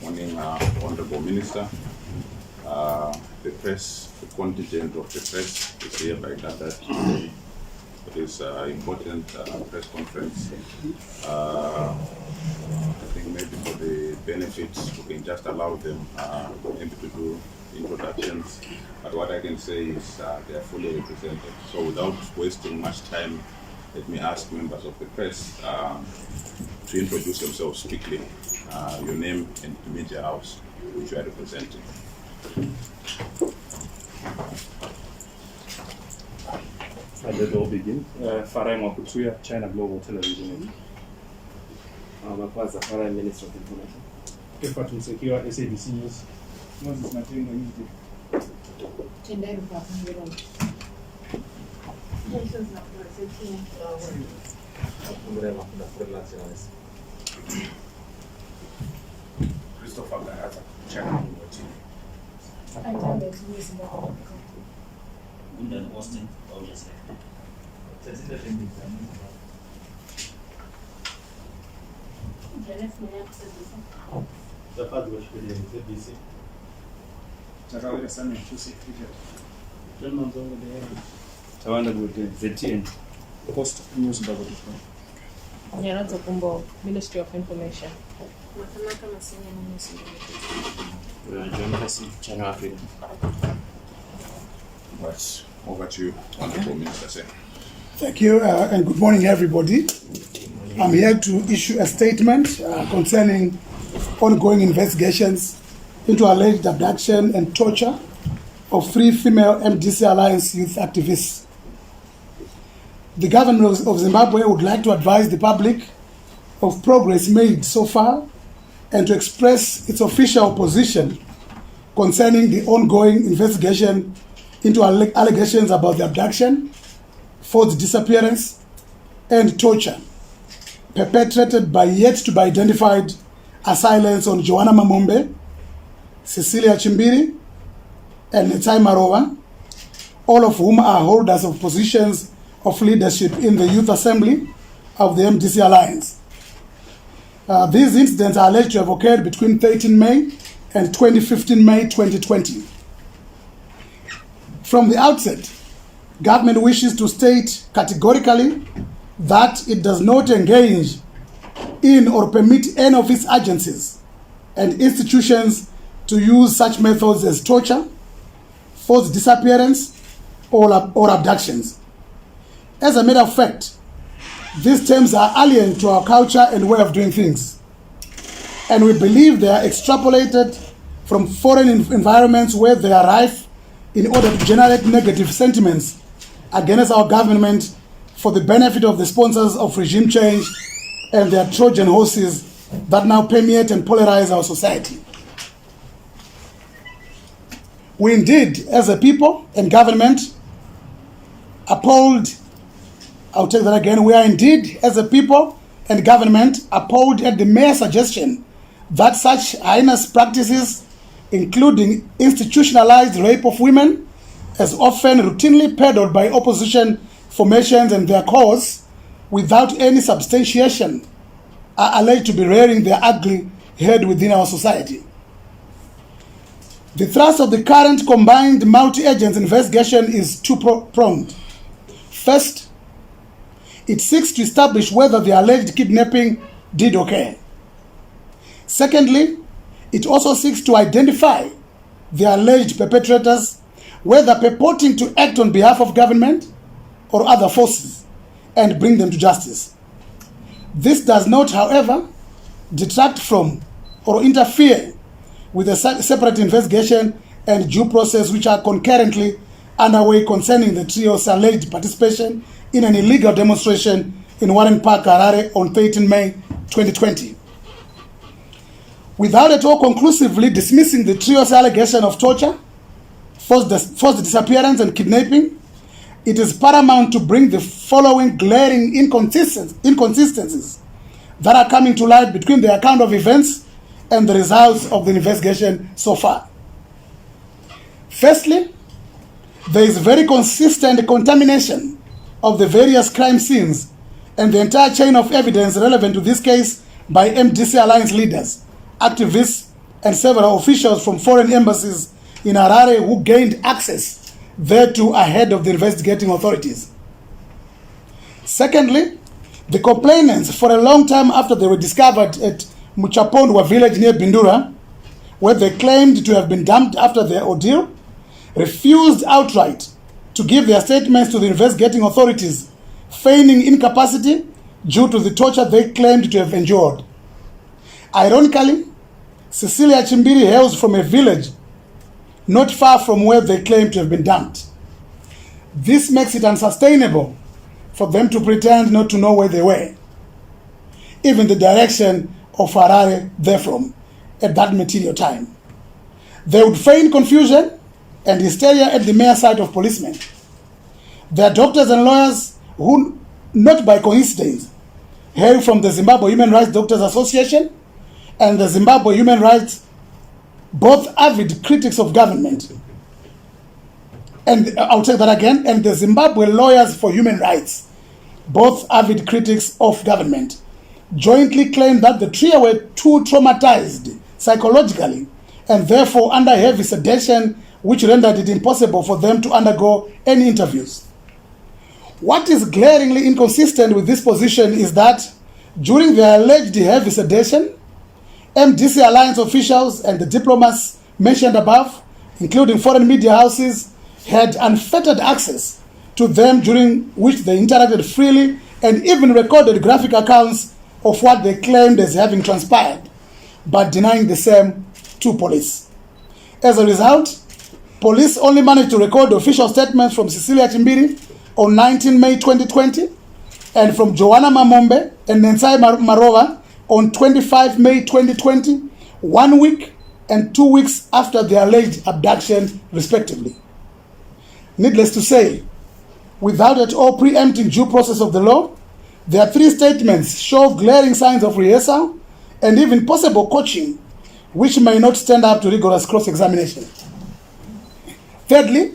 Morning, Honorable Minister. The press, the contingent of the press is hereby gathered today for this important press conference. I think maybe for the benefits, we can just allow them maybe to do introductions. But what I can say is they are fully represented. So without wasting much time, let me ask members of the press to introduce themselves quickly. Your name and the media house which you are representing. Let all begin. Farai Mwakutuya, China Global Television. Makwaza, Farai Minister of Information. Kefatum Secure, SABC News. Moses Matengo Unity. Tendai Mpapangiro. Christopher Garaza, China TV. Gundan Austin, obviously. Tawanda Gute, ZTN. Post News Baba. Nyanza Kumbo, Ministry of Information. Johana China Africa. Right, over to you, Honorable Minister. Thank you, and good morning, everybody. I'm here to issue a statement concerning ongoing investigations into alleged abduction and torture of 3 female MDC Alliance youth activists. The government of Zimbabwe would like to advise the public of progress made so far and to express its official position concerning the ongoing investigation into allegations about the abduction, forced disappearance, and torture perpetrated by yet to be identified assailants on Johana Mamombe, Cecilia Chimbiri, and Netai Marova, all of whom are holders of positions of leadership in the Youth Assembly of the MDC Alliance. These incidents are alleged to have occurred between 13 May and 2015 May 2020. From the outset, government wishes to state categorically that it does not engage in or permit any of its agencies and institutions to use such methods as torture, forced disappearance, or abductions. As a matter of fact, these terms are alien to our culture and way of doing things, and we believe they are extrapolated from foreign environments where they are rife in order to generate negative sentiments against our government for the benefit of the sponsors of regime change and their Trojan horses that now permeate and polarize our society. We indeed, as a people and government, appalled. I'll take that again. We are indeed, as a people and government, appalled at the mere suggestion that such heinous practices, including institutionalized rape of women, as often routinely peddled by opposition formations and their cause, without any substantiation, are alleged to be rearing their ugly head within our society. The thrust of the current combined multi-agents investigation is two-pronged. First, it seeks to establish whether the alleged kidnapping did occur. Secondly, it also seeks to identify the alleged perpetrators, whether purporting to act on behalf of government or other forces, and bring them to justice. This does not, however, detract from or interfere with a separate investigation and due process which are concurrently underway concerning the trio's alleged participation in an illegal demonstration in Warren Park, Harare on 13 May 2020. Without at all conclusively dismissing the trio's allegation of torture, forced disappearance and kidnapping, it is paramount to bring the following glaring inconsistencies that are coming to light between the account of events and the results of the investigation so far. Firstly, there is very consistent contamination of the various crime scenes and the entire chain of evidence relevant to this case by MDC Alliance leaders, activists, and several officials from foreign embassies in Harare who gained access thereto ahead of the investigating authorities. Secondly, the complainants, for a long time after they were discovered at Muchapondwa village near Bindura, where they claimed to have been dumped after their ordeal, refused outright to give their statements to the investigating authorities, feigning incapacity due to the torture they claimed to have endured. Ironically, Cecilia Chimbiri hails from a village not far from where they claim to have been dumped. This makes it unsustainable for them to pretend not to know where they were, even the direction of Harare therefrom at that material time. They would feign confusion and hysteria at the mere sight of policemen. Their doctors and lawyers who, not by coincidence, hail from the Zimbabwe Human Rights Doctors Association and the Zimbabwe Human Rights, both avid critics of government. And I'll take that again, and the Zimbabwe Lawyers for Human Rights, both avid critics of government, jointly claimed that the trio were too traumatized psychologically and therefore under heavy sedation, which rendered it impossible for them to undergo any interviews. What is glaringly inconsistent with this position is that during their alleged heavy sedation, MDC Alliance officials and the diplomats mentioned above, including foreign media houses, had unfettered access to them, during which they interacted freely and even recorded graphic accounts of what they claimed as having transpired, but denying the same to police. As a result, police only managed to record official statements from Cecilia Chimbiri on 19 May 2020 and from Johana Mamombe and Nensai Marova on 25 May 2020, 1 week and 2 weeks after the alleged abduction, respectively. Needless to say, without at all preempting due process of the law, their three statements show glaring signs of rehearsal and even possible coaching, which may not stand up to rigorous cross-examination. Thirdly,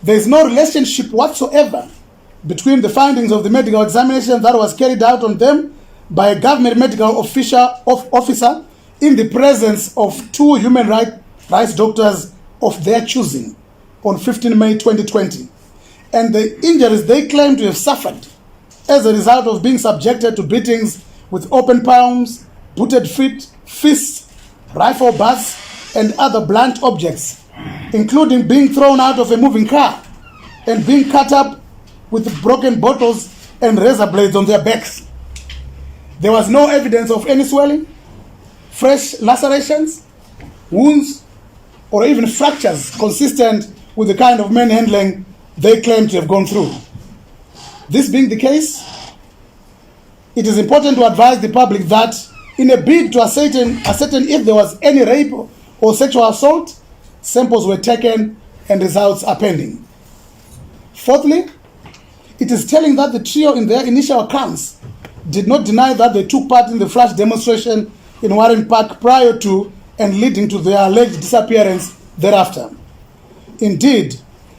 there is no relationship whatsoever between the findings of the medical examination that was carried out on them by a government medical officer in the presence of two human rights doctors of their choosing on 15 May 2020, and the injuries they claim to have suffered as a result of being subjected to beatings with open palms, booted feet, fists, rifle butts, and other blunt objects, including being thrown out of a moving car and being cut up with broken bottles and razor blades on their backs. There was no evidence of any swelling, fresh lacerations, wounds, or even fractures consistent with the kind of manhandling they claim to have gone through. This being the case, it is important to advise the public that in a bid to ascertain if there was any rape or sexual assault, samples were taken and results are pending. Fourthly, it is telling that the trio in their initial accounts did not deny that they took part in the flash demonstration in Warren Park prior to and leading to their alleged disappearance thereafter. Indeed,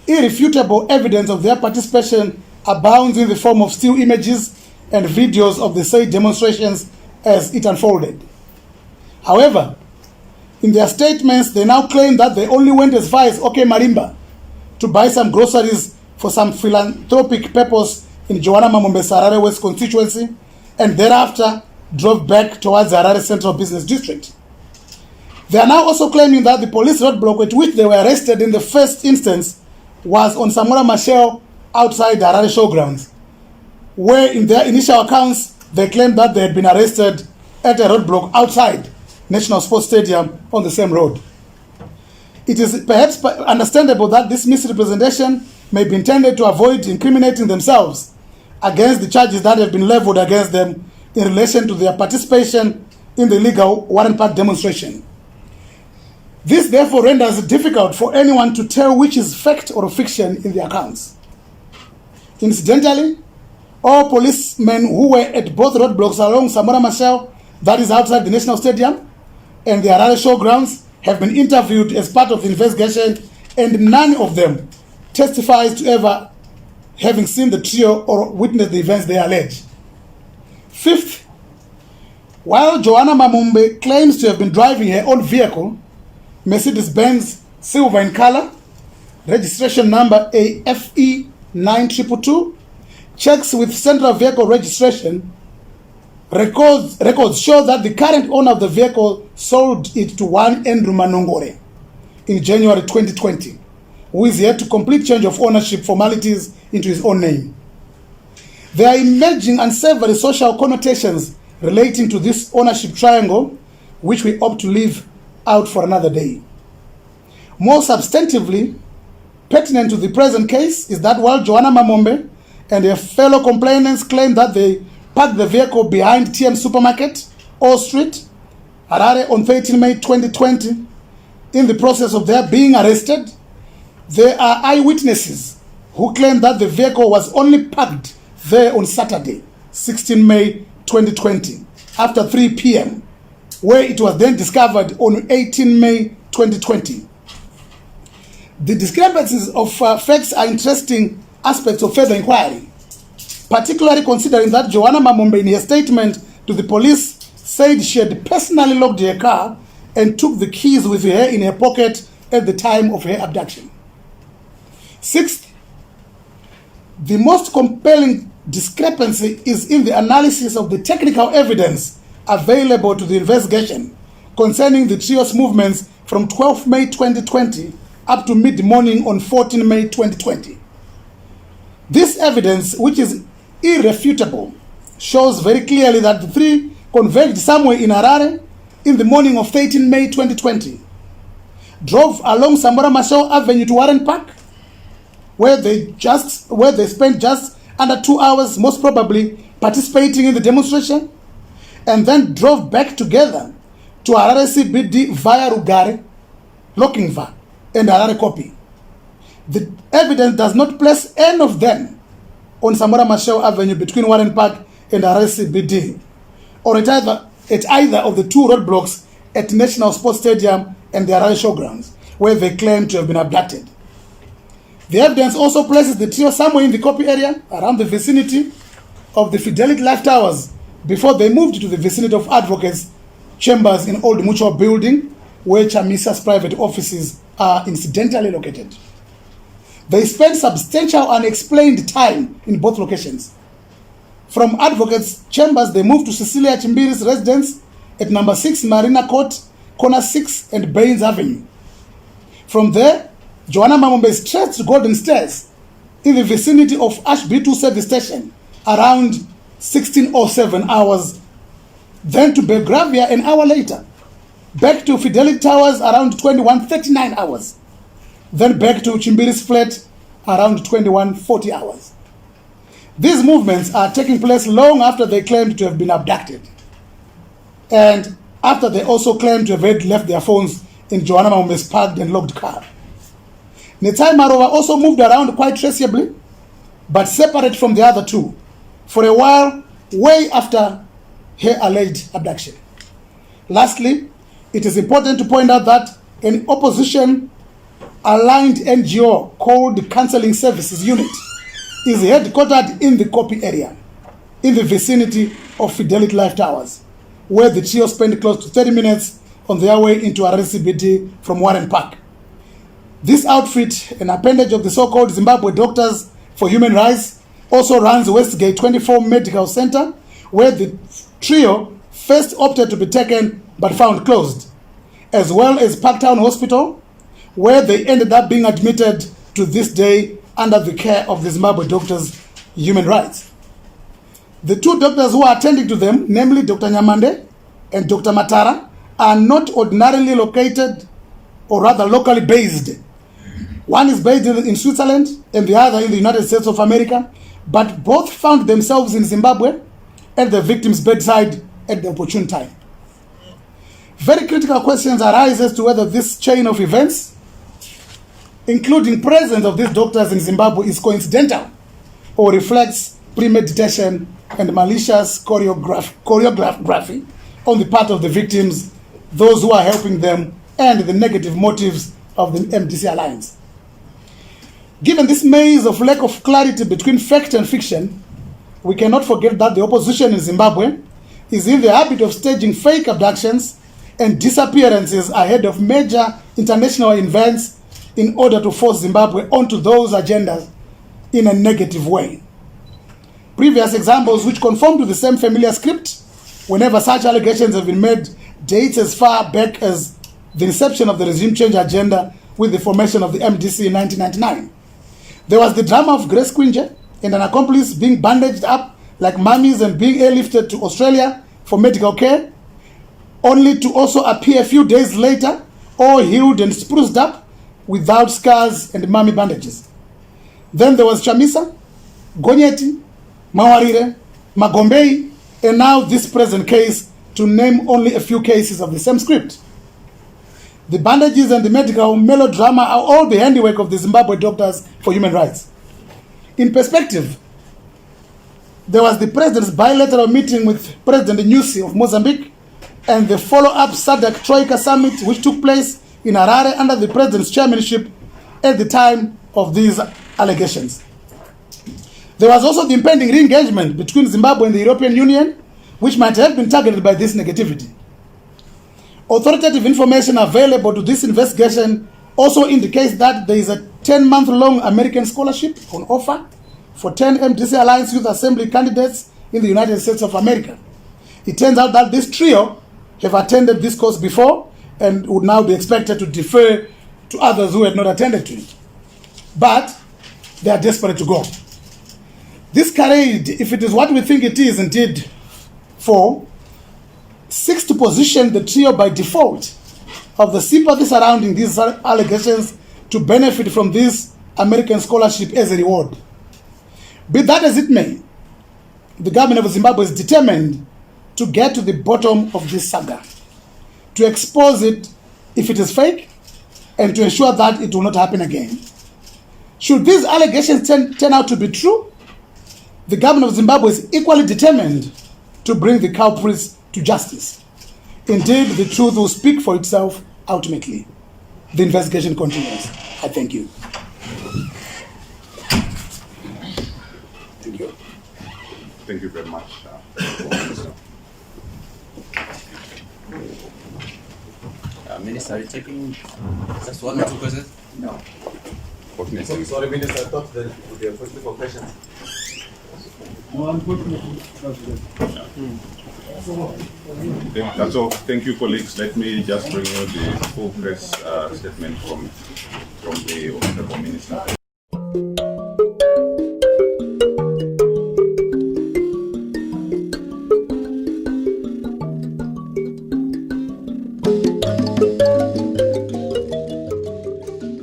irrefutable evidence of their participation abounds in the form of still images and videos of the said demonstrations as it unfolded. However, in their statements, they now claim that they only went as far as OK Marimba to buy some groceries for some philanthropic purpose in Johana Mamombe Harare West constituency, and thereafter drove back towards the Harare Central Business District. They are now also claiming that the police roadblock at which they were arrested in the first instance was on Samora Machel outside the Harare Showgrounds, where in their initial accounts they claimed that they had been arrested at a roadblock outside National Sports Stadium on the same road. It is perhaps understandable that this misrepresentation may be intended to avoid incriminating themselves against the charges that have been leveled against them in relation to their participation in the illegal Warren Park demonstration. This therefore renders it difficult for anyone to tell which is fact or fiction in the accounts. Incidentally, all policemen who were at both roadblocks along Samora Machel, that is outside the National Stadium, and the Harare Showgrounds have been interviewed as part of the investigation, and none of them testifies to ever having seen the trio or witnessed the events they allege. Fifth, while Johana Mamombe claims to have been driving her own vehicle, Mercedes-Benz silver in color, registration number AFE 9222, checks with Central Vehicle Registration records show that the current owner of the vehicle sold it to one Andrew Manongore in January 2020, who is yet to complete change of ownership formalities into his own name. There are emerging unsavory social connotations relating to this ownership triangle, which we opt to leave out for another day. More substantively, pertinent to the present case is that while Johana Mamombe and her fellow complainants claim that they parked the vehicle behind TM Supermarket, O Street, Harare on 13 May 2020, in the process of their being arrested, there are eyewitnesses who claim that the vehicle was only parked there on Saturday, 16 May 2020, after 3 p.m., where it was then discovered on 18 May 2020. The discrepancies of facts are interesting aspects of further inquiry, particularly considering that Johana Mamombe in her statement to the police said she had personally locked her car and took the keys with her in her pocket at the time of her abduction. Sixth, the most compelling discrepancy is in the analysis of the technical evidence available to the investigation concerning the trio's movements from 12 May 2020 up to mid-morning on 14 May 2020. This evidence, which is irrefutable, shows very clearly that the three converged somewhere in Harare in the morning of 13 May 2020, drove along Samora Machel Avenue to Warren Park, where they spent just under 2 hours, most probably participating in the demonstration, and then drove back together to Harare CBD via Rugare, Lokingva, and Harare Kopi. The evidence does not place any of them on Samora Machel Avenue between Warren Park and Harare CBD, or at either of the two roadblocks at National Sports Stadium and the Harare Showgrounds, where they claim to have been abducted. The evidence also places the trio somewhere in the Kopi area, around the vicinity of the Fidelity Life Towers, before they moved to the vicinity of Advocates Chambers in Old Mutual Building, where Chamisa's private offices are incidentally located. They spent substantial unexplained time in both locations. From Advocates Chambers, they moved to Cecilia Chimbiri's residence at number 6 Marina Court, corner 6 and Baines Avenue. From there, Johana Mamombe stretched to Golden Stairs in the vicinity of Ash B2 service station around 16:07 hours, then to Belgravia an hour later, back to Fidelity Towers around 21:39 hours, then back to Chimbiri's flat around 21:40 hours. These movements are taking place long after they claimed to have been abducted, and after they also claimed to have left their phones in Johana Mamombe's parked and locked car. Netai Marova also moved around quite traceably, but separate from the other two, for a while, way after her alleged abduction. Lastly, it is important to point out that an opposition-aligned NGO called the Counseling Services Unit is headquartered in the Kopi area, in the vicinity of Fidelity Life Towers, where the trio spent close to 30 minutes on their way into Harare CBD from Warren Park. This outfit, an appendage of the so-called Zimbabwe Doctors for Human Rights, also runs Westgate 24 Medical Center, where the trio first opted to be taken but found closed, as well as Parktown Hospital, where they ended up being admitted to this day under the care of the Zimbabwe Doctors Human Rights. The two doctors who are attending to them, namely Dr. Nyamande and Dr. Matara, are not ordinarily located, or rather locally based. One is based in Switzerland and the other in the United States of America, but both found themselves in Zimbabwe at the victim's bedside at the opportune time. Very critical questions arise as to whether this chain of events, including presence of these doctors in Zimbabwe, is coincidental or reflects premeditation and malicious choreography on the part of the victims, those who are helping them, and the negative motives of the MDC Alliance. Given this maze of lack of clarity between fact and fiction, we cannot forget that the opposition in Zimbabwe is in the habit of staging fake abductions and disappearances ahead of major international events in order to force Zimbabwe onto those agendas in a negative way. Previous examples which conform to the same familiar script, whenever such allegations have been made, dates as far back as the inception of the regime change agenda with the formation of the MDC in 1999. There was the drama of Grace Quinje and an accomplice being bandaged up like mummies and being airlifted to Australia for medical care, only to also appear a few days later, all healed and spruced up without scars and mummy bandages. Then there was Chamisa, Gonyeti, Mawarire, Magombei, and now this present case, to name only a few cases of the same script. The bandages and the medical melodrama are all the handiwork of the Zimbabwe Doctors for Human Rights. In perspective, there was the President's bilateral meeting with President Nyusi of Mozambique and the follow-up SADC Troika Summit which took place in Harare under the President's chairmanship at the time of these allegations. There was also the impending re-engagement between Zimbabwe and the European Union, which might have been targeted by this negativity. Authoritative information available to this investigation also indicates that there is a 10-month-long American scholarship on offer for 10 MDC Alliance Youth Assembly candidates in the United States of America. It turns out that this trio have attended this course before and would now be expected to defer to others who had not attended to it. But they are desperate to go. This charade, if it is what we think it is indeed for, seeks to position the trio by default of the sympathy surrounding these allegations to benefit from this American scholarship as a reward. Be that as it may, the government of Zimbabwe is determined to get to the bottom of this saga, to expose it if it is fake, and to ensure that it will not happen again. Should these allegations turn out to be true, the government of Zimbabwe is equally determined to bring the culprits to justice. Indeed, the truth will speak for itself ultimately. The investigation continues. I thank you. Thank you. Thank you very much. Minister, are you taking just one or two questions? No. Sorry, Minister, I thought that would be a question for questions. No, unfortunately, That's all. Thank you, colleagues. Let me just bring you the full press statement from the Honorable Minister.